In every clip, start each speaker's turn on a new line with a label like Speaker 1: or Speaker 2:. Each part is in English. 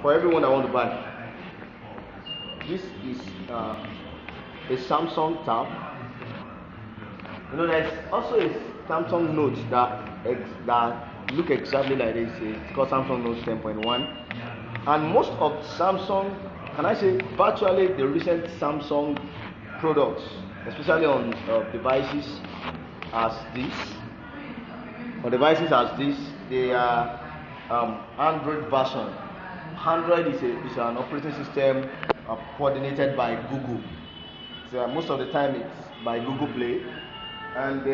Speaker 1: for everyone that want to buy. This is a Samsung tab. There's also a Samsung Note that look exactly like this. It's called Samsung Note 10.1. And most of Samsung, can I say, virtually the recent Samsung products, especially on devices as this, they are Android version. Android is an operating system coordinated by Google. So most of the time it's by Google Play, and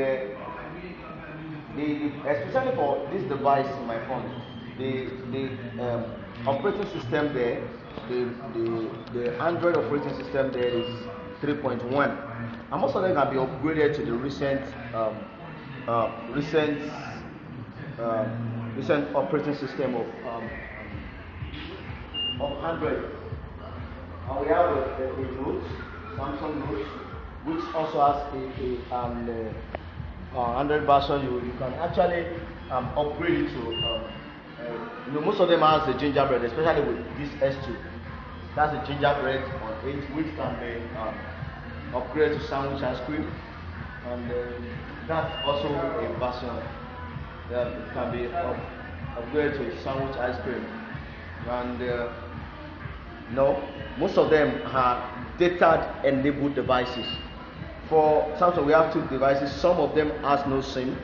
Speaker 1: especially for this device in my phone, the operating system there, the Android operating system there is 3.1, and most of them can be upgraded to the recent operating system of Android. And we have a Note, Samsung Note, which also has Android version. You can actually upgrade it to. Most of them has the gingerbread, especially with this S2. That's the gingerbread on it, which can be upgraded to sandwich ice cream, and that's also a version that can be upgraded to sandwich ice cream. And most of them are data-enabled devices. For Samsung, we have two devices. Some of them has no SIM,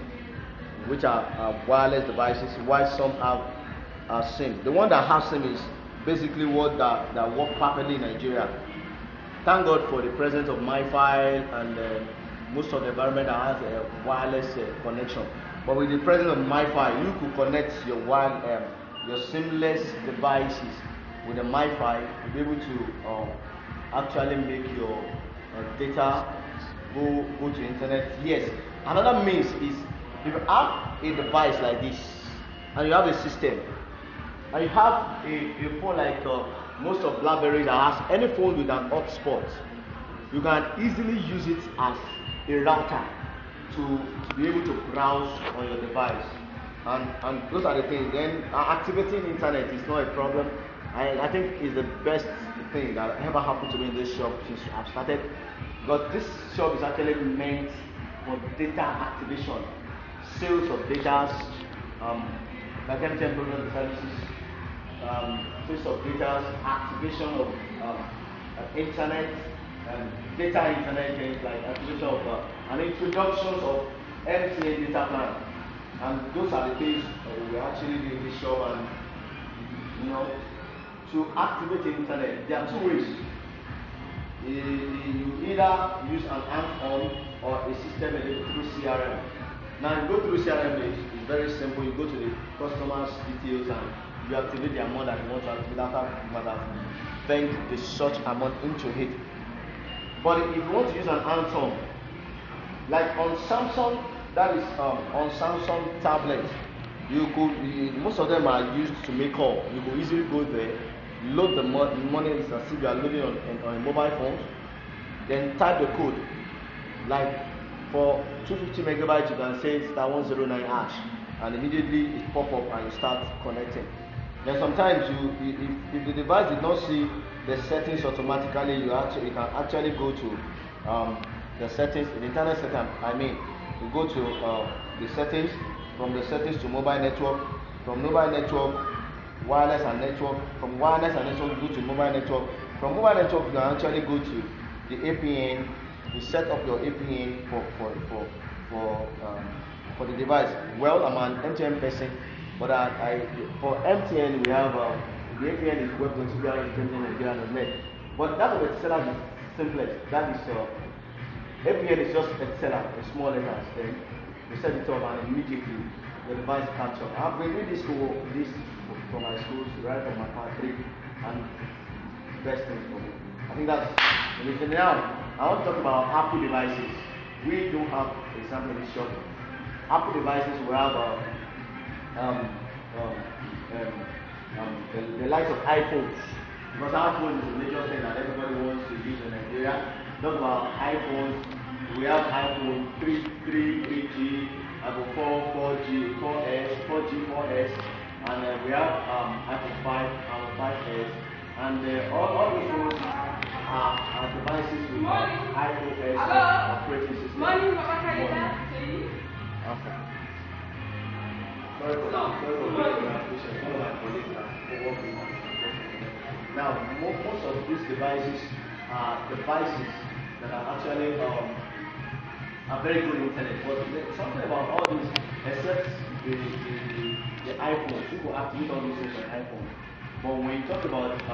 Speaker 1: which are wireless devices, while some have SIM. The one that has SIM is basically what that work perfectly in Nigeria. Thank God for the presence of MiFi and most of the environment that has a wireless connection. But with the presence of MiFi, you could connect your SIM-less devices with the MiFi. You'll be able to actually make your data go to internet. Yes. Another means is if you have a device like this and you have a system and you have a phone like most of BlackBerry that has any phone with an hotspot, you can easily use it as a router to be able to browse on your device. And those are the things. Then activating internet is not a problem. I think is the best thing that ever happened to me in this shop since I've started. But this shop is actually meant for data activation, sales of data, like MTN product services, sales of data, activation of internet, data internet games, like activation of and introductions of MTN data plan. And those are the things we actually do in this shop. And to activate the internet, there are two ways. You either use an app-on or a system through CRM. Now, you go through CRM, it's very simple. You go to the customer's details and you activate the amount that you want to activate after you have banked the such amount into it. But if you want to use an add-on, like on Samsung, that is on Samsung tablets, most of them are used to make call. You could easily go there, load the money as if you are loading on a mobile phone, then type the code. Like for 250 megabytes, you can say *109 hash, and immediately it pop up and you start connecting. Then sometimes if the device did not see the settings automatically, you can actually go to the settings, the internet setup. You go to the settings, from the settings to mobile network, from mobile network, wireless and network, from wireless and network you go to mobile network, from mobile network you can actually go to the APN. You set up your APN for the device. Well, I'm an MTN person, but for MTN we have the APN is web.tbr.net. But that of Excel is simplest. That is APN is just Excel, a small letters. Then you set it up and immediately the device catch up. I've been doing this for my schools right from my part 3, and best thing for me. I think that's it. Now I want to talk about Apple devices. We do have a sample in this shop. Apple devices we have the likes of iPhones, because iPhone is a major thing that everybody wants to use in Nigeria. Talk about iPhones. We have iPhone 3G, iPhone 4G, 4S, 4G, 4S, and we have iPhone 5, iPhone 5S, and all those ones are devices with iOS operating system. Okay. Sorry for being impatient. One of my colleagues are working on it. Now, most of these devices are devices that are actually are very good internet. But there's something about all these, except the iPhone. People activate all these things on iPhone. But when you talk about the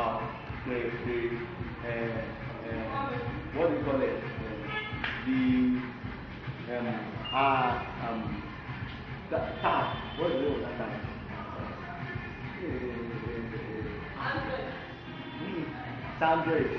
Speaker 1: what do you call it? The tab. What is the name of that tab? Android.